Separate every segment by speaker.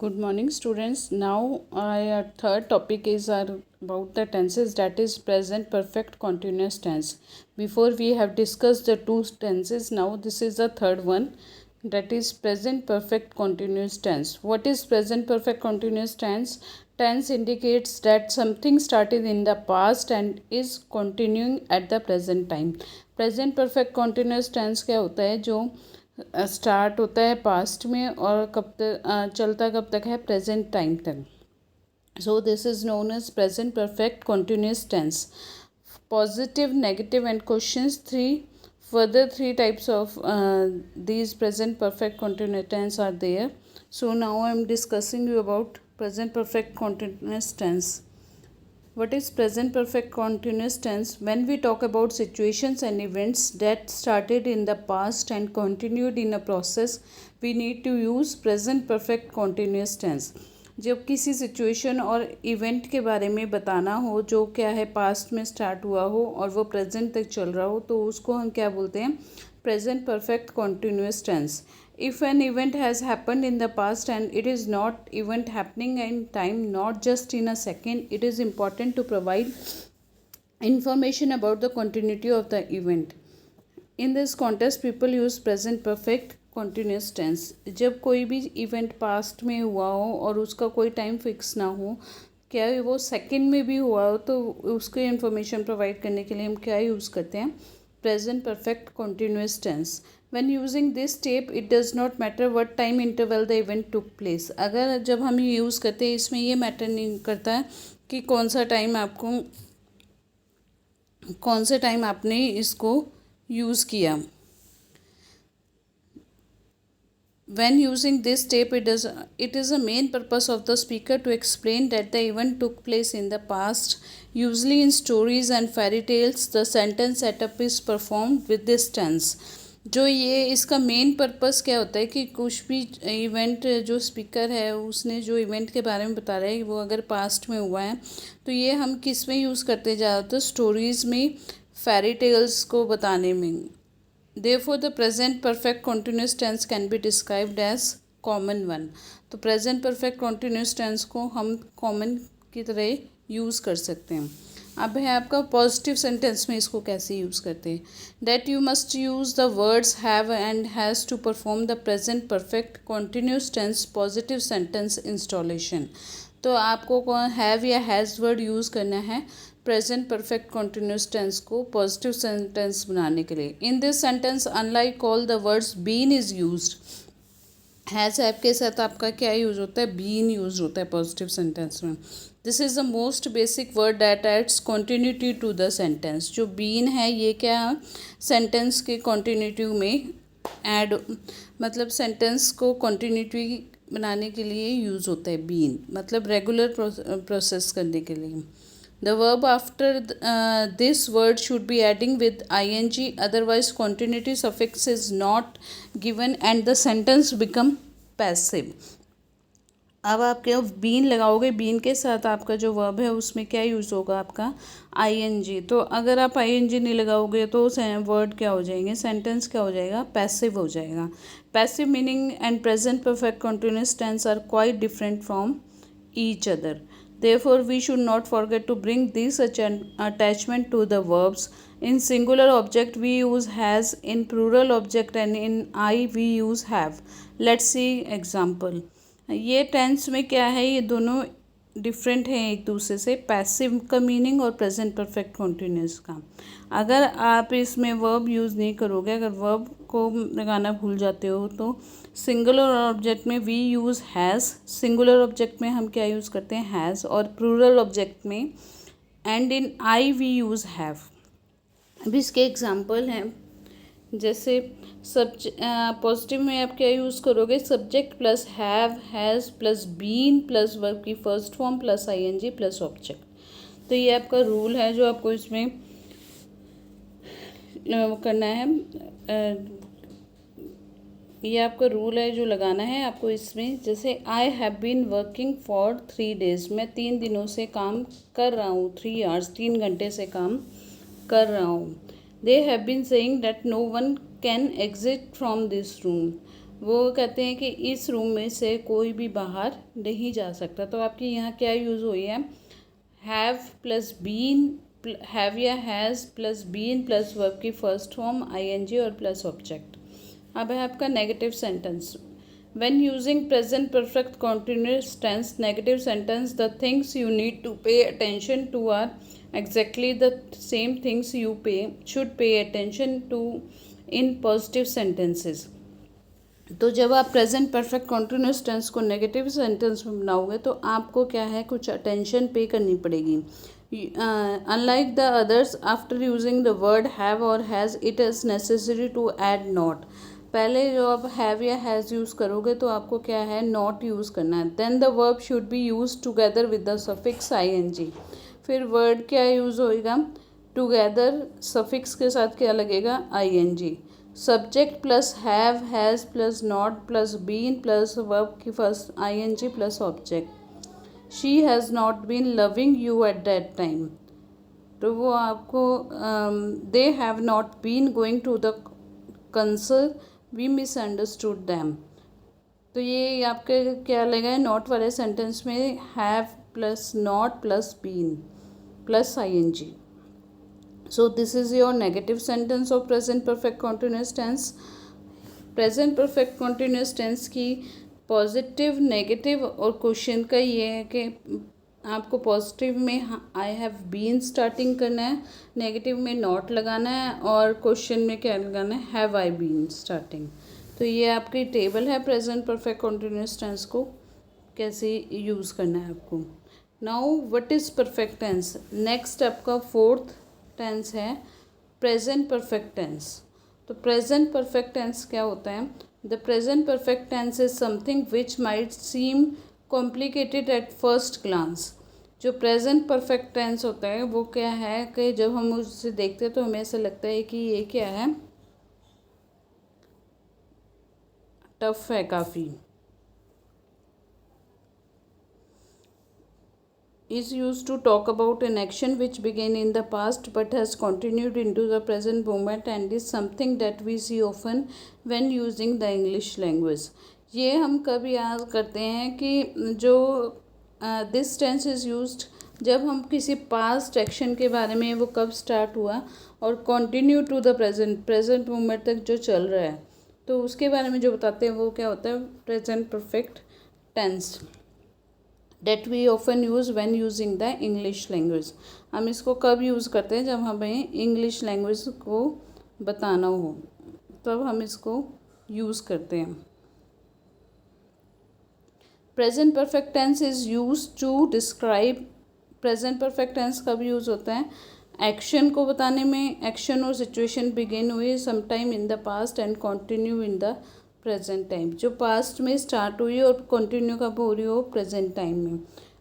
Speaker 1: Good morning, students. Now, our third topic is about the tenses, that is present perfect continuous tense. Before we have discussed the two tenses, now this is the third one, that is present perfect continuous tense. What is present perfect continuous tense? Tense indicates that something started in the past and is continuing at the present time. Present perfect continuous tense क्या होता है? जो start होता है past में और कब तक चलता कब तक है, प्रेजेंट टाइम तक. So this is known as present perfect continuous tense. Positive, negative and questions 3. Further 3 types of these present perfect continuous tense are there. So now I am discussing you about present perfect continuous tense. What is present perfect continuous tense? When we talk about situations and events that started in the past and continued in a process, we need to use present perfect continuous tense. जब किसी situation और event के बारे में बताना हो जो क्या है पास्ट में स्टार्ट हुआ हो और वो प्रेजेंट तक चल रहा हो, तो उसको हम क्या बोलते हैं? Present perfect continuous tense. If an event has happened in the past and it is not event happening in time, not just in a second, it is important to provide information about the continuity of the event. In this context, people use present perfect continuous tense. जब कोई भी event past में हुआ हो और उसका कोई time fix ना हो, क्या वो सेकंड में भी हुआ हो, तो उसके इन्फॉर्मेशन प्रोवाइड करने के लिए हम क्या यूज़ करते हैं? Present perfect continuous tense. When using this step, it does not matter what time interval the event took place. अगर जब हम ये यूज़ करते हैं, इसमें ये मैटर नहीं करता है कि कौन सा टाइम आपने इसको यूज़ किया. When using this step, it is a main purpose of the speaker to explain that the event took place in the past. Usually in stories and fairy tales, the sentence setup is performed with this tense. जो ये इसका main purpose क्या होता है कि कुछ भी event जो स्पीकर है उसने जो इवेंट के बारे में बता रहा है वो अगर पास्ट में हुआ है तो ये हम किस में यूज़ करते ज़्यादातर? स्टोरीज़ में, फेरी टेल्स को बताने में. Therefore, the present perfect continuous tense can be described as common one. तो present perfect continuous tense को हम common की तरह यूज़ कर सकते हैं. अब है आपका पॉजिटिव सेंटेंस में इसको कैसे यूज़ करते हैं. That you must use the words have and has to perform the present perfect continuous tense positive sentence installation. तो आपको हैव या हैज़ वर्ड यूज़ करना है प्रेजेंट परफेक्ट कॉन्टिन्यूस टेंस को पॉजिटिव सेंटेंस बनाने के लिए. In this sentence unlike all the words been is used. Has have के साथ आपका क्या यूज़ होता है? बीन यूज होता है पॉजिटिव सेंटेंस में. This is the most basic word that adds continuity to the sentence. जो बीन है ये क्या सेंटेंस के कॉन्टिन्यूटी में ऐड, मतलब सेंटेंस को कॉन्टिन्यूटी बनाने के लिए यूज़ होता है. बीन मतलब रेगुलर प्रोसेस करने के लिए. The verb after this word should be adding with ing, otherwise continuity suffix is not given and the sentence become passive. अब आप क्या बीन लगाओगे, बीन के साथ आपका जो वर्ब है उसमें क्या यूज़ होगा? आपका ing. तो अगर आप ing नहीं लगाओगे तो वर्ड क्या हो जाएंगे? सेंटेंस क्या हो जाएगा? पैसिव हो जाएगा. Passive meaning and present perfect continuous tense are quite different from each other. Therefore, we should not forget to bring this attachment to the verbs. In singular object, we use has. In plural object and in I, we use have. Let's see example. ये tense में क्या है? ये दोनों different हैं एक दूसरे से. पैसिव का मीनिंग और प्रेजेंट परफेक्ट कॉन्टिन्यूस का. अगर आप इसमें वर्ब यूज़ नहीं करोगे, अगर वर्ब को लगाना भूल जाते हो, तो सिंगुलर ऑब्जेक्ट में we use has, singular object में हम क्या यूज़ करते हैं? हैज़. और प्लूरल ऑब्जेक्ट में and in I we use have. अभी इसके एग्जांपल हैं, जैसे पॉजिटिव में आप क्या यूज़ करोगे? Subject plus have, has plus been plus verb की first form plus ing plus object. तो ये आपका रूल है जो आपको इसमें करना है. ये आपका रूल है जो लगाना है आपको इसमें. जैसे I have been working for 3 days. मैं 3 दिनों से काम कर रहा हूँ. 3 hours, 3 घंटे से काम कर रहा हूँ. They have been saying that no one can exit from this room. वो कहते हैं कि इस रूम में से कोई भी बाहर नहीं जा सकता। तो आपकी यहाँ क्या यूज़ हुई है, हैव प्लस बीन, हैव या has plus been plus verb की फर्स्ट फॉर्म आईएनजी और प्लस ऑब्जेक्ट। अब है आपका negative sentence. When using present perfect continuous tense negative sentence, the things you need to pay attention to are exactly the same things you should pay attention to in positive sentences. तो जब आप present perfect continuous tense को negative sentence में बनाओगे तो आपको क्या है, कुछ अटेंशन पे करनी पड़ेगी। Unlike the others, after using the word have और has it is necessary to add not. पहले जो आप हैव या हैज़ यूज़ करोगे तो आपको क्या है, नॉट यूज़ करना है। Then the verb should be use together with the suffix ING. फिर वर्ड क्या यूज़ होएगा, टुगेदर सफिक्स के साथ क्या लगेगा, ING. Subject plus have has plus not plus been plus verb की first ING plus object. She has not been loving you at that time, तो वो आपको they have not been going to the concert, we misunderstood them. तो ये आपके क्या लगेगा, not वाले सेंटेंस में have plus not plus been plus ING. So this is your negative sentence of present perfect continuous tense. Present perfect continuous tense की positive, negative और question का ये है कि आपको पॉजिटिव में आई हैव बीन स्टार्टिंग करना है, नेगेटिव में नॉट लगाना है और क्वेश्चन में क्या लगाना है, हैव आई बीन स्टार्टिंग। तो ये आपकी टेबल है प्रेजेंट परफेक्ट कॉन्टिन्यूस टेंस को कैसे यूज़ करना है आपको। Now what is perfect tense. Next आपका फोर्थ टेंस है प्रेजेंट परफेक्ट टेंस। तो प्रेजेंट परफेक्ट टेंस क्या होता है, the present perfect tense is something which might seem complicated at first glance. जो प्रेजेंट परफेक्ट टेंस होता है वो क्या है कि जब हम उसे देखते हैं तो हमें ऐसा लगता है कि ये क्या है, टफ है काफ़ी। is used to talk about an action which began in the past but has continued into the present moment and is something that we see often when using the English language। ये हम कब याद करते हैं कि जो this tense is used जब हम किसी पास्ट एक्शन के बारे में, वो कब स्टार्ट हुआ और continue to the present moment तक जो चल रहा है, तो उसके बारे में जो बताते हैं वो क्या होता है, present perfect tense that we often use when using the English language. हम इसको कब यूज़ करते हैं, जब हमें इंग्लिश लैंग्वेज को बताना हो तब हम इसको यूज़ करते हैं। Present perfect tense is use to describe. Present perfect tense कब यूज़ होता है, एक्शन को बताने में, एक्शन और सिचुएशन बिगिन हुई sometime in the past and continue in the present time. जो पास्ट में स्टार्ट हुई और कंटिन्यू कब हो रही हो, प्रेजेंट टाइम में।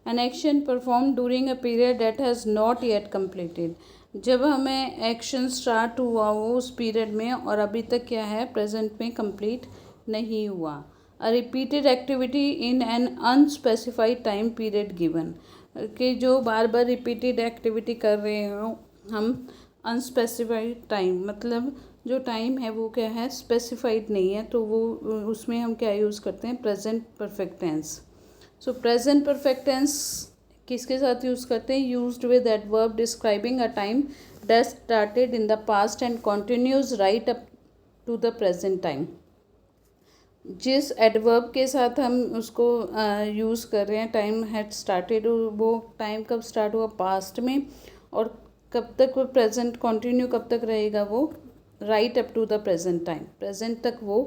Speaker 1: An action perform during a period that has not yet completed. जब हमें एक्शन स्टार्ट हुआ हो उस पीरियड में और अभी तक क्या है, प्रेजेंट में कंप्लीट नहीं हुआ। A repeated activity in an unspecified time period given, कि जो बार बार रिपीटेड एक्टिविटी कर रहे हो हम, अनस्पेसिफाइड टाइम मतलब जो टाइम है वो क्या है, स्पेसिफाइड नहीं है, तो वो उसमें हम क्या यूज़ करते हैं, present perfect tense. So present perfect tense किसके साथ यूज़ करते हैं, used with adverb describing a time that started in the past and continues right up to the present time. जिस एडवर्ब के साथ हम उसको यूज़ कर रहे हैं, टाइम हैड स्टार्टेड, वो टाइम कब स्टार्ट हुआ, पास्ट में, और कब तक वो प्रेजेंट कंटिन्यू कब तक रहेगा, वो right up to the present time, present तक वो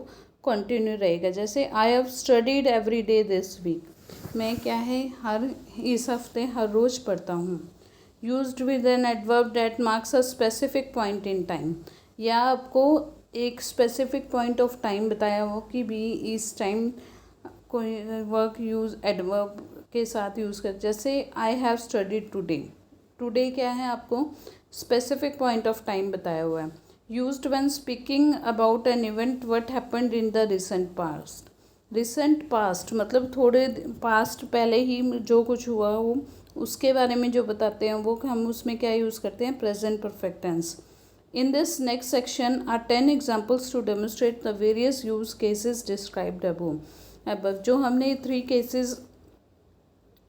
Speaker 1: कंटिन्यू रहेगा। जैसे I have studied every day this week, मैं क्या है, इस हफ्ते हर रोज़ पढ़ता हूँ। Used with an adverb that marks a specific point in time, या आपको एक स्पेसिफिक पॉइंट ऑफ टाइम बताया हो कि भी इस टाइम कोई वर्क यूज़ एडवर्ब के साथ यूज़ कर। जैसे I have studied today, today क्या है, आपको स्पेसिफिक पॉइंट ऑफ टाइम बताया हुआ है। Used when speaking about an event what happened in the recent past. Recent past मतलब थोड़े पास्ट पहले ही जो कुछ हुआ हो उसके बारे में जो बताते हैं वो हम उसमें क्या यूज़ करते हैं, present perfect tense. In this next section are 10 examples to demonstrate the various use cases described above. अब जो हमने 3 cases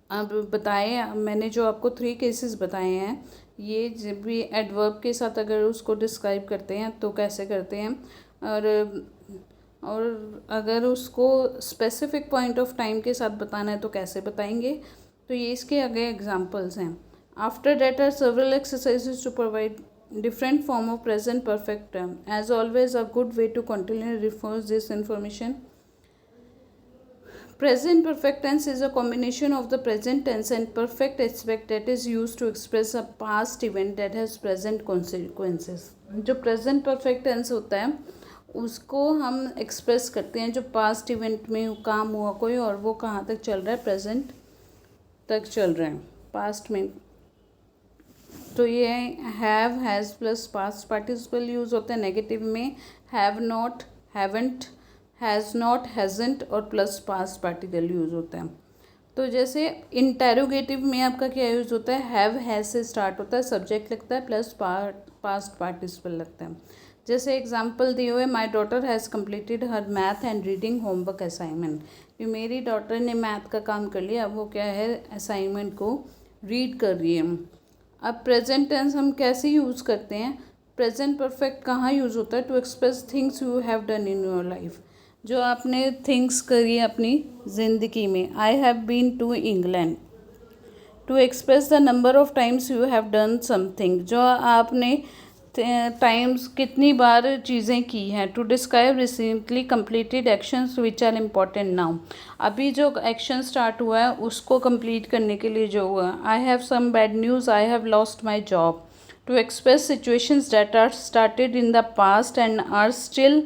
Speaker 1: अब बताए, मैंने जो आपको 3 केसेस बताए हैं, ये जब भी एडवर्ब के साथ अगर उसको डिस्क्राइब करते हैं तो कैसे करते हैं, और अगर उसको स्पेसिफिक पॉइंट ऑफ टाइम के साथ बताना है तो कैसे बताएंगे। तो ये इसके आगे एग्जांपल्स हैं। After that are several exercises to provide different form of present perfect term. As always, a good way to continually reinforce this information. Present perfect tense is a combination of the present tense and perfect aspect that is used to express a past event that has present consequences. जो present perfect tense होता है उसको हम express करते हैं जो past event में काम हुआ कोई और वो कहाँ तक चल रहा है, present तक चल रहा है, past में। तो ये have has plus past participle use होता है। नेगेटिव में have not, haven't, has not, हैजेंट और प्लस पास्ट पार्टिकल यूज़ होता है। तो जैसे इंटेरोगेटिव में आपका क्या यूज़ होता है, हैव हैज़ से स्टार्ट होता है, सब्जेक्ट लगता है प्लस पास्ट पार्टिसिपल लगता है। जैसे एग्जांपल दिए हुए, my daughter has completed her math and reading homework assignment. मेरी डॉटर ने मैथ का काम कर लिया, अब वो क्या है, असाइनमेंट को रीड कर रही है। अब प्रेजेंट टेंस हम कैसे यूज़ करते हैं, प्रेजेंट परफेक्ट कहाँ यूज़ होता है, to express things you have done in your life, जो आपने थिंग्स करी अपनी ज़िंदगी में। I have been to England, to express the number of times you have done something, जो आपने टाइम्स कितनी बार चीज़ें की हैं। To describe recently completed actions which are important now, अभी जो एक्शन स्टार्ट हुआ है उसको कंप्लीट करने के लिए जो हुआ। I have some bad news, I have lost my job, to express situations that are started in the past and are still,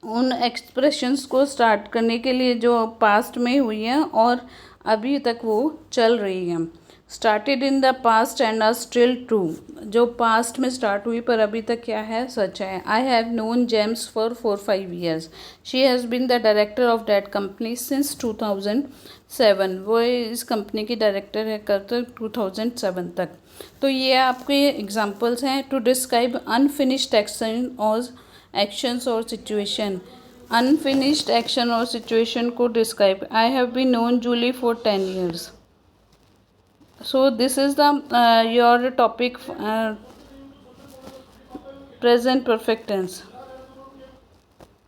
Speaker 1: उन एक्सप्रेशंस को स्टार्ट करने के लिए जो पास्ट में हुई हैं और अभी तक वो चल रही हैं। Started in the past and are still true, जो पास्ट में स्टार्ट हुई पर अभी तक क्या है, सच है। I have known James for 4-5 years, she has been the director of that company since 2007, वो इस कंपनी की डायरेक्टर है करते 2007 तक। तो ये आपके एग्जाम्पल्स हैं। टू डिस्क्राइब अनफिनिश्ड एक्शन और एक्शंस और सिचुएशन, अनफिनिश्ड एक्शन और सिचुएशन को describe. I have been known Julie for 10 years. So this is the your topic present perfect tense.